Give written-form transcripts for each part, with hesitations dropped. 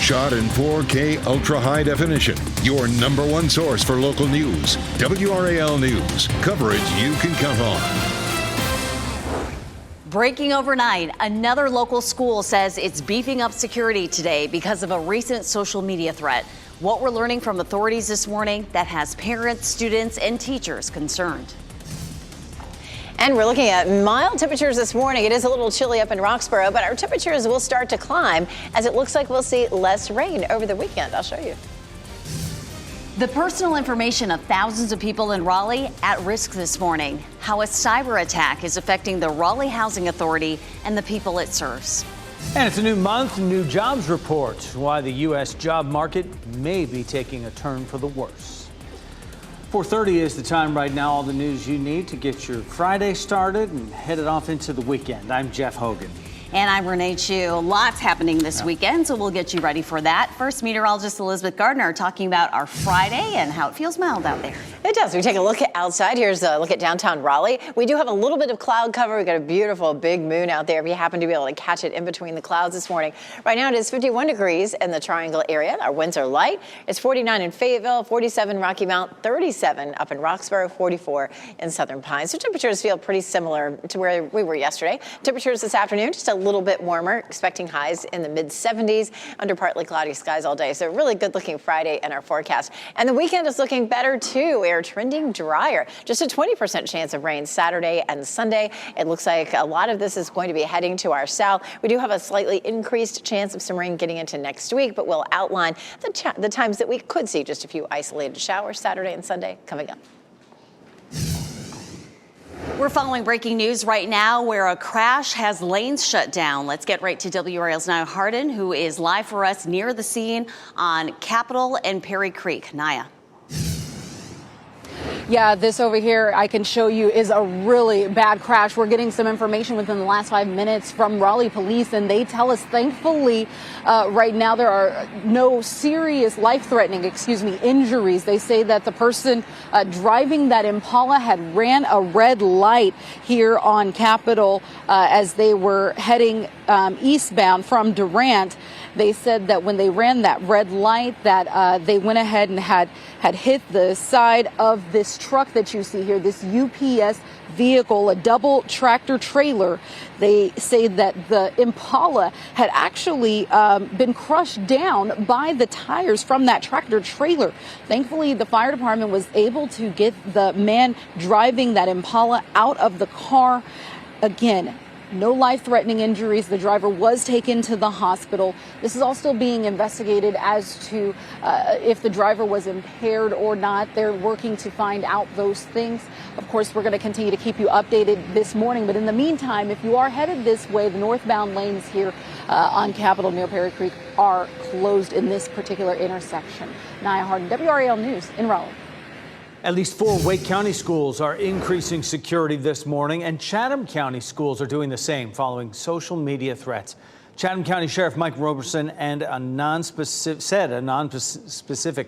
Shot in 4K ultra high definition. Your number one source for local news. WRAL News. Coverage you can count on. Breaking overnight, another local school says it's beefing up security today because of a recent social media threat. What we're learning from authorities this morning that has parents, students, and teachers concerned. And we're looking at mild temperatures this morning. It is a little chilly up in Roxborough, but our temperatures will start to climb as it looks like we'll see less rain over the weekend. I'll show you. The personal information of thousands of people in Raleigh at risk this morning. How a cyber attack is affecting the Raleigh Housing Authority and the people it serves. And it's a new month, new jobs report. Why the U.S. job market may be taking a turn for the worse. 4:30 is the time right now. All the news you need to get your Friday started and headed off into the weekend. I'm Jeff Hogan. And I'm Renee Chu. Lots happening this weekend, so we'll get you ready for that. First, meteorologist Elizabeth Gardner talking about our Friday and how it feels mild out there. It does. We take a look at outside. Here's a look at downtown Raleigh. We do have a little bit of cloud cover. We've got a beautiful big moon out there if you happen to be able to catch it in between the clouds this morning. Right now it is 51 degrees in the Triangle area. Our winds are light. It's 49 in Fayetteville, 47 Rocky Mount, 37 up in Roxborough, 44 in Southern Pines. So temperatures feel pretty similar to where we were yesterday. Temperatures this afternoon just a little bit warmer, expecting highs in the mid 70s under partly cloudy skies all day. So really good looking Friday in our forecast. And the weekend is looking better too. We are trending drier. Just a 20% chance of rain Saturday and Sunday. It looks like a lot of this is going to be heading to our south. We do have a slightly increased chance of some rain getting into next week, but we'll outline the times that we could see just a few isolated showers Saturday and Sunday coming up. We're following breaking news right now where a crash has lanes shut down. Let's get right to WRAL's Naya Hardin, who is live for us near the scene on Capitol and Perry Creek. Naya. Yeah, this over here I can show you is a really bad crash. We're getting some information within the last 5 minutes from Raleigh police, and they tell us thankfully right now there are no serious life-threatening, injuries. They say that the person driving that Impala had ran a red light here on Capitol as they were heading eastbound from Durant. They said that when they ran that red light that they went ahead and had hit the side of this truck that you see here, this UPS vehicle, a double tractor trailer. They say that the Impala had actually been crushed down by the tires from that tractor trailer. Thankfully, the fire department was able to get the man driving that Impala out of the car. Again, no life-threatening injuries. The driver was taken to the hospital. This is all still being investigated as to if the driver was impaired or not. They're working to find out those things. Of course, we're going to continue to keep you updated this morning. But in the meantime, if you are headed this way, the northbound lanes here on Capitol near Perry Creek are closed in this particular intersection. Naya Hardin, WRAL News in Raleigh. At least 4 Wake County schools are increasing security this morning, and Chatham County schools are doing the same following social media threats. Chatham County Sheriff Mike Roberson and a non-specific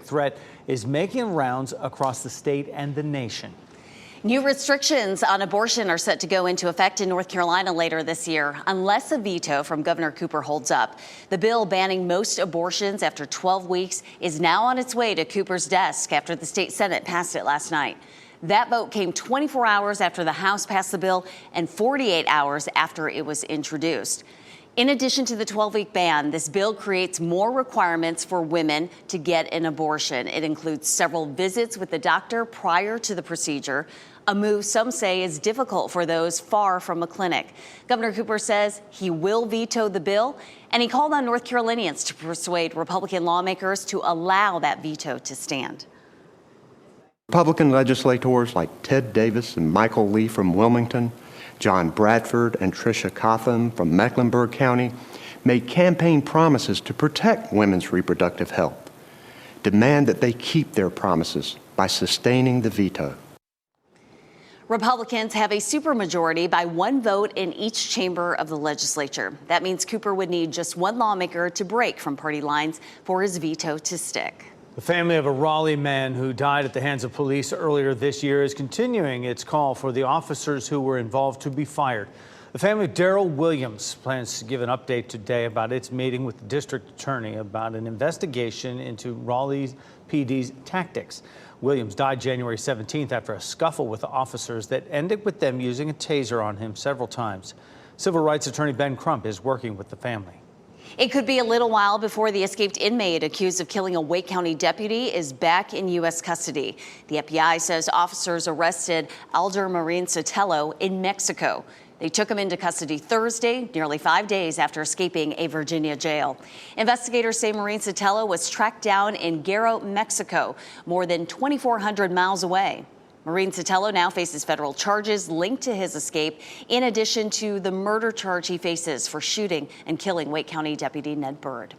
threat is making rounds across the state and the nation. New restrictions on abortion are set to go into effect in North Carolina later this year, unless a veto from Governor Cooper holds up. The bill banning most abortions after 12 weeks is now on its way to Cooper's desk after the state Senate passed it last night. That vote came 24 hours after the House passed the bill and 48 hours after it was introduced. In addition to the 12-week ban, this bill creates more requirements for women to get an abortion. It includes several visits with the doctor prior to the procedure, a move some say is difficult for those far from a clinic. Governor Cooper says he will veto the bill, and he called on North Carolinians to persuade Republican lawmakers to allow that veto to stand. Republican legislators like Ted Davis and Michael Lee from Wilmington, John Bradford and Tricia Cotham from Mecklenburg County made campaign promises to protect women's reproductive health. Demand that they keep their promises by sustaining the veto. Republicans have a supermajority by 1 vote in each chamber of the legislature. That means Cooper would need just 1 lawmaker to break from party lines for his veto to stick. The family of a Raleigh man who died at the hands of police earlier this year is continuing its call for the officers who were involved to be fired. The family of Darrell Williams plans to give an update today about its meeting with the district attorney about an investigation into Raleigh PD's tactics. Williams died January 17th after a scuffle with officers that ended with them using a taser on him several times. Civil rights attorney Ben Crump is working with the family. It could be a little while before the escaped inmate accused of killing a Wake County deputy is back in U.S. custody. The FBI says officers arrested Alder Marin Sotelo in Mexico. They took him into custody Thursday, nearly 5 days after escaping a Virginia jail. Investigators say Marin Sotelo was tracked down in Guerrero, Mexico, more than 2,400 miles away. Marin Sotelo now faces federal charges linked to his escape, in addition to the murder charge he faces for shooting and killing Wake County Deputy Ned Byrd.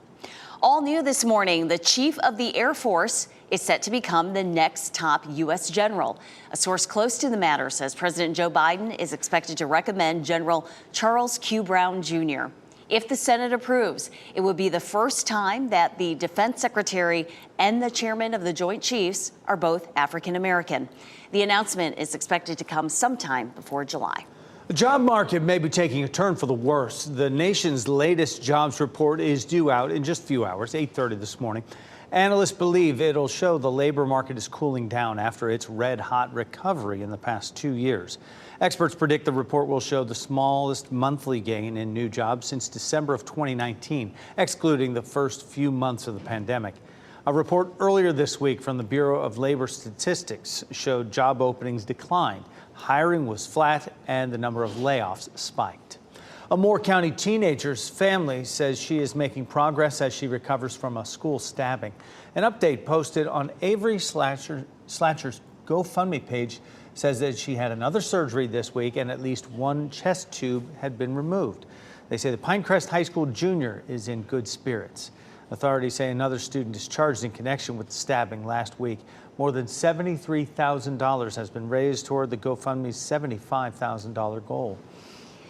All new this morning, the chief of the Air Force is set to become the next top U.S. general. A source close to the matter says President Joe Biden is expected to recommend General Charles Q. Brown Jr. If the Senate approves, it would be the first time that the defense secretary and the chairman of the Joint Chiefs are both African American. The announcement is expected to come sometime before July. The job market may be taking a turn for the worse. The nation's latest jobs report is due out in just a few hours, 8:30 this morning. Analysts believe it'll show the labor market is cooling down after its red-hot recovery in the past 2 years. Experts predict the report will show the smallest monthly gain in new jobs since December of 2019, excluding the first few months of the pandemic. A report earlier this week from the Bureau of Labor Statistics showed job openings declined, hiring was flat, and the number of layoffs spiked. A Moore County teenager's family says she is making progress as she recovers from a school stabbing. An update posted on Avery Slatcher's GoFundMe page says that she had another surgery this week and at least one chest tube had been removed. They say the Pinecrest High School junior is in good spirits. Authorities say another student discharged in connection with the stabbing last week. More than $73,000 has been raised toward the GoFundMe's $75,000 goal.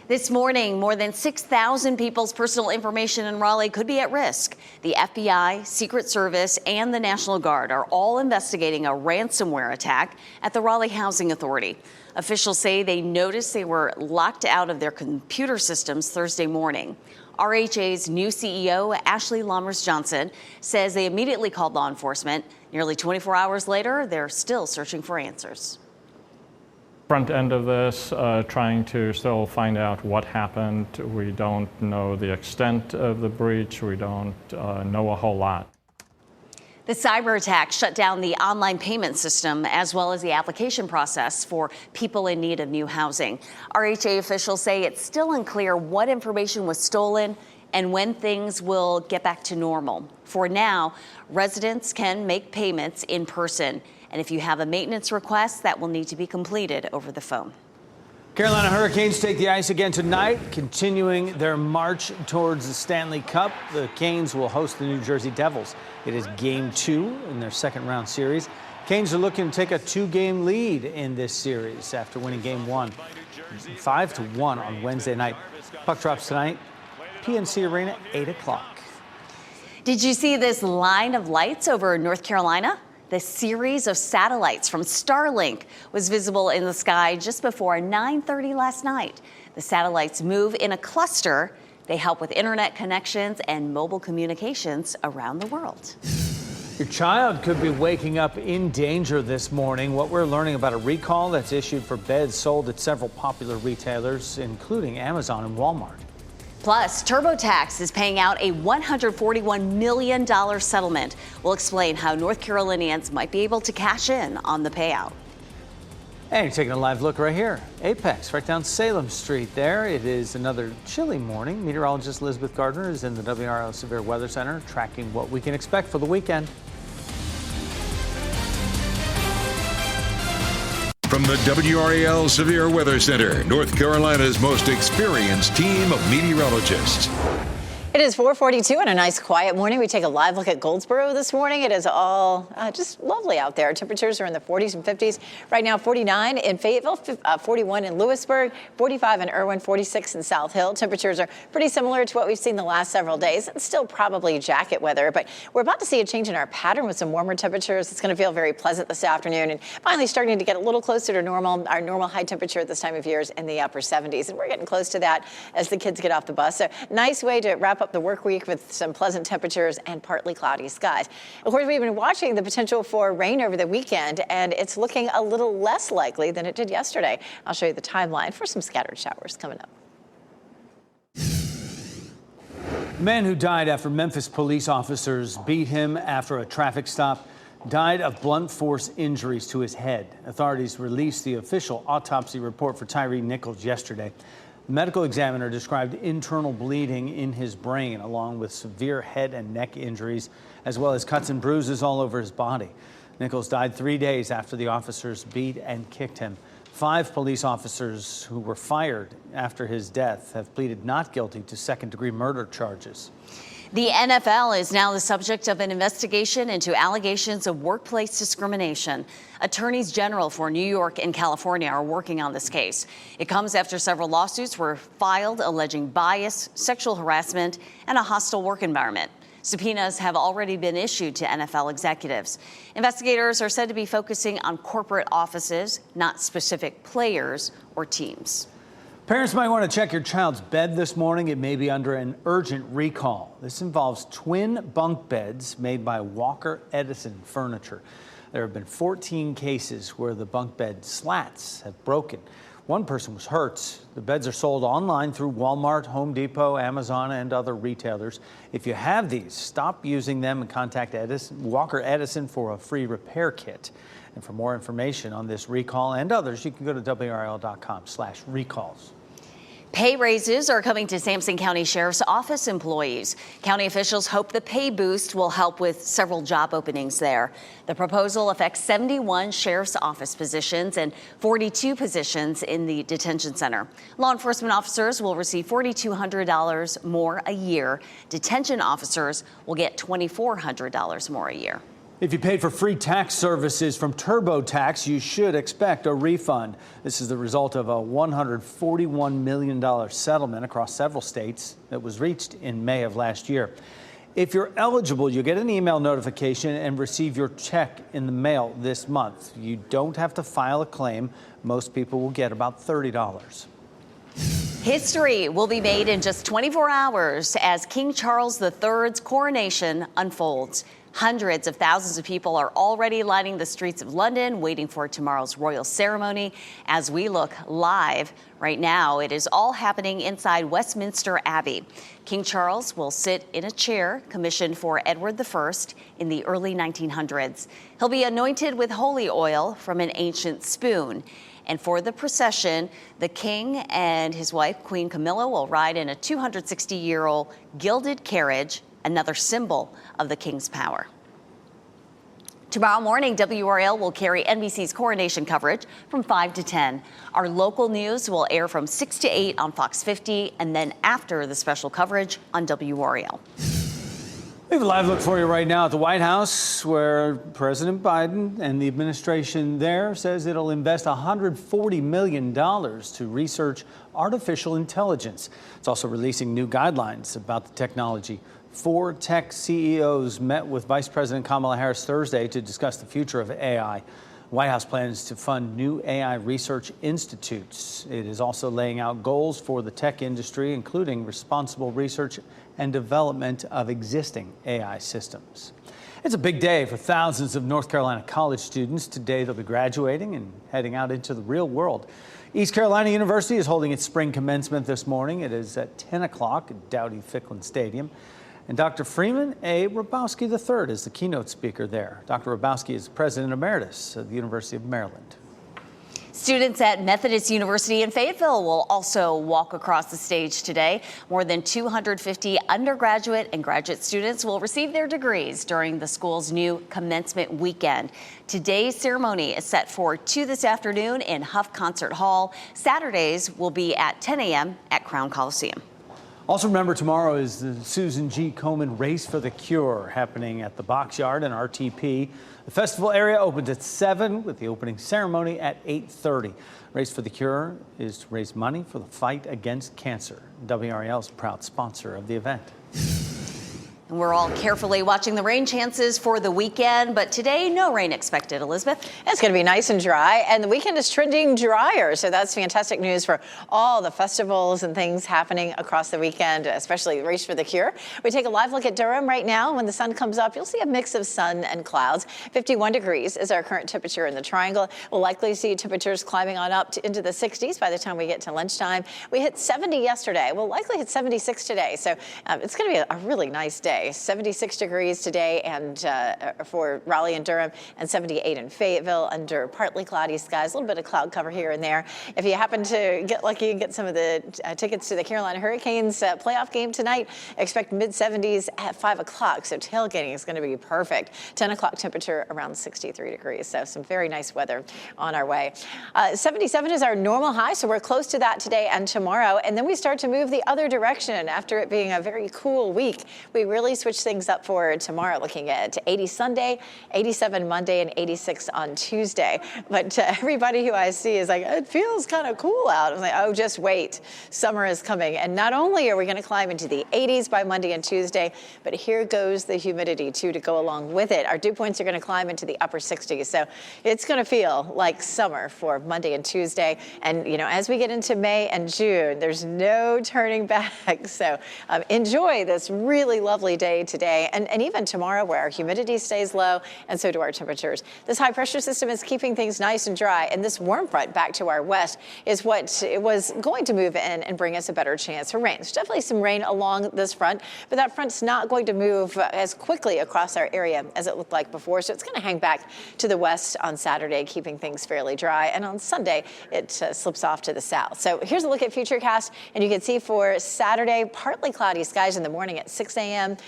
This morning, more than 6,000 people's personal information in Raleigh could be at risk. The FBI, Secret Service, and the National Guard are all investigating a ransomware attack at the Raleigh Housing Authority. Officials say they noticed they were locked out of their computer systems Thursday morning. RHA's new CEO, Ashley Lammers Johnson, says they immediately called law enforcement. Nearly 24 hours later, they're still searching for answers. Front end of this, trying to still find out what happened. We don't know the extent of the breach. We don't know a whole lot. The cyber attack shut down the online payment system as well as the application process for people in need of new housing. RHA officials say it's still unclear what information was stolen and when things will get back to normal. For now, residents can make payments in person. And if you have a maintenance request, that will need to be completed over the phone. Carolina Hurricanes take the ice again tonight, continuing their march towards the Stanley Cup. The Canes will host the New Jersey Devils. It is Game 2 in their second-round series. Canes are looking to take a 2-game lead in this series after winning Game 1, 5-1 on Wednesday night. Puck drops tonight, PNC Arena, 8 o'clock. Did you see this line of lights over North Carolina? The series of satellites from Starlink was visible in the sky just before 9:30 last night. The satellites move in a cluster. They help with internet connections and mobile communications around the world. Your child could be waking up in danger this morning. What we're learning about a recall that's issued for beds sold at several popular retailers, including Amazon and Walmart. Plus, TurboTax is paying out a $141 million settlement. We'll explain how North Carolinians might be able to cash in on the payout. And you're taking a live look right here. Apex, right down Salem Street there. It is another chilly morning. Meteorologist Elizabeth Gardner is in the WRAL Severe Weather Center tracking what we can expect for the weekend. From the WRAL Severe Weather Center, North Carolina's most experienced team of meteorologists. It is 4:42 and a nice quiet morning. We take a live look at Goldsboro this morning. It is all just lovely out there. Temperatures are in the 40s and 50s. Right now, 49 in Fayetteville, 41 in Lewisburg, 45 in Irwin, 46 in South Hill. Temperatures are pretty similar to what we've seen the last several days. It's still probably jacket weather, but we're about to see a change in our pattern with some warmer temperatures. It's going to feel very pleasant this afternoon and finally starting to get a little closer to normal. Our normal high temperature at this time of year is in the upper 70s, and we're getting close to that as the kids get off the bus. So nice way to wrap up the work week with some pleasant temperatures and partly cloudy skies. Of course, we've been watching the potential for rain over the weekend, and it's looking a little less likely than it did yesterday. I'll show you the timeline for some scattered showers coming up. The man who died after Memphis police officers beat him after a traffic stop died of blunt force injuries to his head. Authorities released the official autopsy report for Tyree Nichols yesterday. The medical examiner described internal bleeding in his brain, along with severe head and neck injuries, as well as cuts and bruises all over his body. Nichols died 3 days after the officers beat and kicked him. 5 police officers who were fired after his death have pleaded not guilty to second-degree murder charges. The NFL is now the subject of an investigation into allegations of workplace discrimination. Attorneys general for New York and California are working on this case. It comes after several lawsuits were filed alleging bias, sexual harassment, and a hostile work environment. Subpoenas have already been issued to NFL executives. Investigators are said to be focusing on corporate offices, not specific players or teams. Parents might want to check your child's bed this morning. It may be under an urgent recall. This involves twin bunk beds made by Walker Edison Furniture. There have been 14 cases where the bunk bed slats have broken. One person was hurt. The beds are sold online through Walmart, Home Depot, Amazon, and other retailers. If you have these, stop using them and contact Walker Edison for a free repair kit. And for more information on this recall and others, you can go to WRAL.com/recalls. Pay raises are coming to Sampson County Sheriff's Office employees. County officials hope the pay boost will help with several job openings there. The proposal affects 71 Sheriff's Office positions and 42 positions in the detention center. Law enforcement officers will receive $4,200 more a year. Detention officers will get $2,400 more a year. If you paid for free tax services from TurboTax, you should expect a refund. This is the result of a $141 million settlement across several states that was reached in May of last year. If you're eligible, you'll get an email notification and receive your check in the mail this month. You don't have to file a claim. Most people will get about $30. History will be made in just 24 hours as King Charles III's coronation unfolds. Hundreds of thousands of people are already lining the streets of London, waiting for tomorrow's royal ceremony. As we look live right now, it is all happening inside Westminster Abbey. King Charles will sit in a chair commissioned for Edward I in the early 1900s. He'll be anointed with holy oil from an ancient spoon. And for the procession, the king and his wife, Queen Camilla, will ride in a 260-year-old gilded carriage, another symbol of the king's power. Tomorrow morning, WRAL will carry NBC's coronation coverage from 5 to 10. Our local news will air from 6 to 8 on Fox 50, and then after the special coverage on WRAL. We have a live look for you right now at the White House, where President Biden and the administration there says it'll invest $140 million to research artificial intelligence. It's also releasing new guidelines about the technology. 4 tech CEOs met with Vice President Kamala Harris Thursday to discuss the future of AI. The White House plans to fund new AI research institutes. It is also laying out goals for the tech industry, including responsible research and development of existing AI systems. It's a big day for thousands of North Carolina college students. Today they'll be graduating and heading out into the real world. East Carolina University is holding its spring commencement this morning. It is at 10 o'clock at Dowdy-Ficklin Stadium. And Dr. Freeman A. Rabowski III is the keynote speaker there. Dr. Rabowski is President Emeritus of the University of Maryland. Students at Methodist University in Fayetteville will also walk across the stage today. More than 250 undergraduate and graduate students will receive their degrees during the school's new commencement weekend. Today's ceremony is set for 2 this afternoon in Huff Concert Hall. Saturdays will be at 10 a.m. at Crown Coliseum. Also remember, tomorrow is the Susan G. Komen Race for the Cure happening at the Boxyard and RTP. The festival area opens at 7 with the opening ceremony at 8:30. Race for the Cure is to raise money for the fight against cancer. WRAL is a proud sponsor of the event. And we're all carefully watching the rain chances for the weekend, but today, no rain expected. Elizabeth? It's going to be nice and dry, and the weekend is trending drier, so that's fantastic news for all the festivals and things happening across the weekend, especially Race for the Cure. We take a live look at Durham right now. When the sun comes up, you'll see a mix of sun and clouds. 51 degrees is our current temperature in the Triangle. We'll likely see temperatures climbing on up into the 60s by the time we get to lunchtime. We hit 70 yesterday. We'll likely hit 76 today, so it's going to be a really nice day. 76 degrees today and for Raleigh and Durham, and 78 in Fayetteville under partly cloudy skies, a little bit of cloud cover here and there. If you happen to get lucky and get some of the tickets to the Carolina Hurricanes playoff game tonight, expect mid-70s at 5 o'clock, so tailgating is going to be perfect. 10 o'clock temperature around 63 degrees, so some very nice weather on our way. 77 is our normal high, so we're close to that today and tomorrow, and then we start to move the other direction after it being a very cool week. We really switch things up for tomorrow, looking at 80 Sunday, 87 Monday, and 86 on Tuesday. But everybody who I see is like, it feels kind of cool out. I'm like, oh, just wait. Summer is coming. And not only are we going to climb into the 80s by Monday and Tuesday, but here goes the humidity, too, to go along with it. Our dew points are going to climb into the upper 60s. So it's going to feel like summer for Monday and Tuesday. And, you know, as we get into May and June, there's no turning back. So enjoy this really lovely day today and even tomorrow, where our humidity stays low and so do our temperatures. This high pressure system is keeping things nice and dry, and this warm front back to our west is what it was going to move in and bring us a better chance for rain. There's definitely some rain along this front, but that front's not going to move as quickly across our area as it looked like before, so it's going to hang back to the west on Saturday, keeping things fairly dry, and on Sunday it slips off to the south. So here's a look at Futurecast, and you can see for Saturday, partly cloudy skies in the morning at 6 a.m.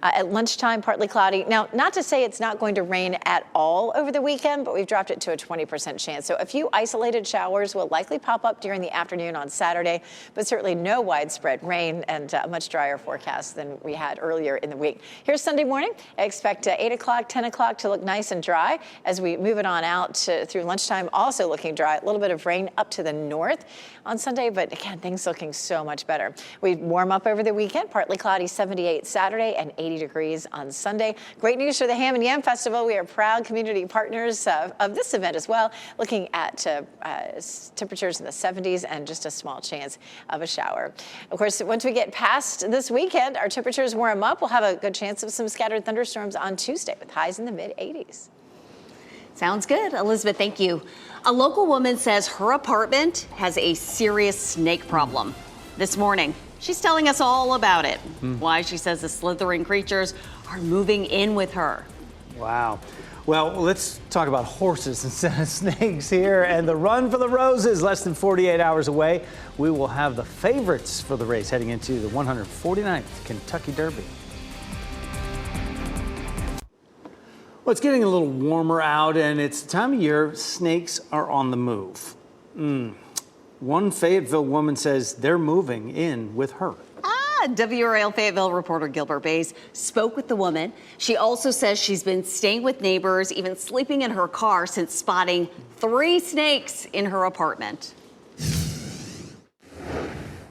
At lunchtime, partly cloudy. Now, not to say it's not going to rain at all over the weekend, but we've dropped it to a 20% chance. So a few isolated showers will likely pop up during the afternoon on Saturday, but certainly no widespread rain, and a much drier forecast than we had earlier in the week. Here's Sunday morning. I expect 8 o'clock, 10 o'clock to look nice and dry as we move it on out through lunchtime, also looking dry. A little bit of rain up to the north on Sunday, but again, things looking so much better. We warm up over the weekend, partly cloudy, 78 Saturday and 80 degrees on Sunday. Great news for the Ham and Yam Festival. We are proud community partners of this event as well, looking at temperatures in the 70s and just a small chance of a shower. Of course, once we get past this weekend, our temperatures warm up. We'll have a good chance of some scattered thunderstorms on Tuesday with highs in the mid-80s. Sounds good. Elizabeth, thank you. A local woman says her apartment has a serious snake problem. This morning, she's telling us all about it. Why she says the slithering creatures are moving in with her. Wow. Well, let's talk about horses instead of snakes here. And the Run for the Roses, less than 48 hours away. We will have the favorites for the race heading into the 149th Kentucky Derby. Well, it's getting a little warmer out, and it's the time of year snakes are on the move. One Fayetteville woman says they're moving in with her. WRAL Fayetteville reporter Gilbert Bays spoke with the woman. She also says she's been staying with neighbors, even sleeping in her car since spotting 3 snakes in her apartment.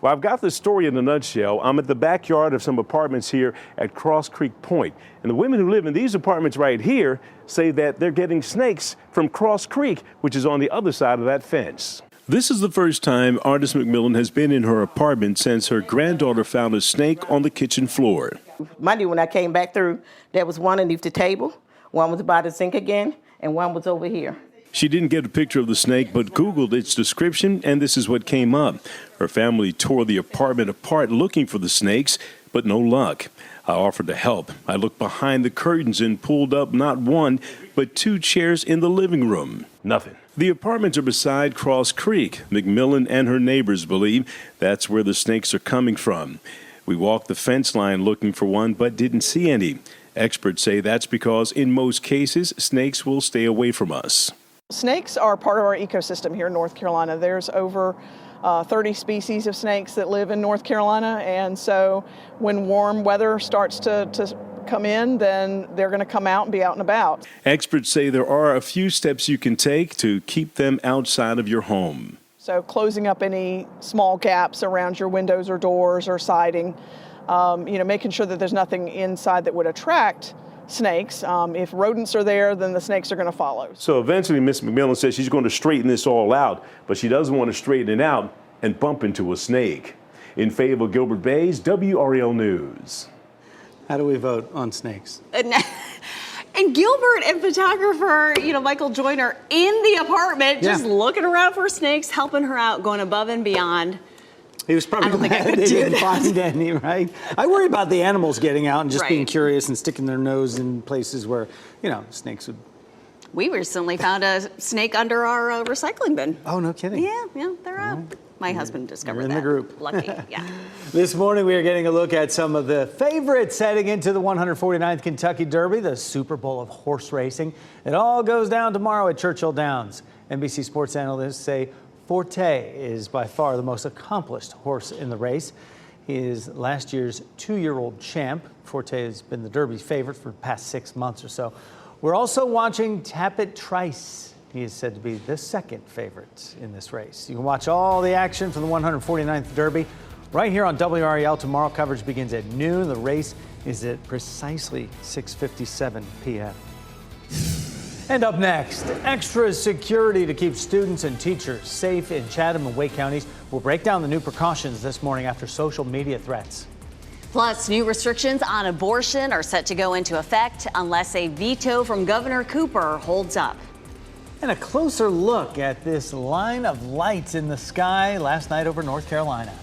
Well, I've got this story in a nutshell. I'm at the backyard of some apartments here at Cross Creek Point. And the women who live in these apartments right here say that they're getting snakes from Cross Creek, which is on the other side of that fence. This is the first time Artis McMillan has been in her apartment since her granddaughter found a snake on the kitchen floor. Monday when I came back through, there was one underneath the table, one was by the sink again, and one was over here. She didn't get a picture of the snake, but Googled its description, and this is what came up. Her family tore the apartment apart looking for the snakes, but no luck. I offered to help. I looked behind the curtains and pulled up not one, but 2 chairs in the living room. Nothing. The apartments are beside Cross Creek. McMillan and her neighbors believe that's where the snakes are coming from. We walked the fence line looking for one, but didn't see any. Experts say that's because in most cases, snakes will stay away from us. Snakes are part of our ecosystem here in North Carolina. There's over 30 species of snakes that live in North Carolina, and so when warm weather starts to come in, then they're going to come out and be out and about. Experts say there are a few steps you can take to keep them outside of your home. So closing up any small gaps around your windows or doors or siding, making sure that there's nothing inside that would attract snakes. If rodents are there, then the snakes are going to follow. So eventually, Ms. McMillan says she's going to straighten this all out, but she doesn't want to straighten it out and bump into a snake. In Fayetteville, Gilbert Bays, WRAL News. How do we vote on snakes? And Gilbert and photographer, Michael Joyner in the apartment, just looking around for snakes, helping her out, going above and beyond. He was probably glad they didn't find any, right? I worry about the animals getting out and just being curious and sticking their nose in places where, snakes would. We recently found a snake under our recycling bin. Oh, no kidding. Yeah, they're out. My husband discovered that. In the group. Lucky, yeah. This morning we are getting a look at some of the favorites heading into the 149th Kentucky Derby, the Super Bowl of horse racing. It all goes down tomorrow at Churchill Downs. NBC sports analysts say Forte is by far the most accomplished horse in the race. He is last year's 2-year-old champ. Forte has been the Derby's favorite for the past 6 months or so. We're also watching Tappet Trice. He is said to be the second favorite in this race. You can watch all the action for the 149th Derby right here on WRAL. Tomorrow coverage begins at noon. The race is at precisely 6:57 p.m. And up next, extra security to keep students and teachers safe in Chatham and Wake counties. We'll break down the new precautions this morning after social media threats. Plus, new restrictions on abortion are set to go into effect unless a veto from Governor Cooper holds up. And a closer look at this line of lights in the sky last night over North Carolina.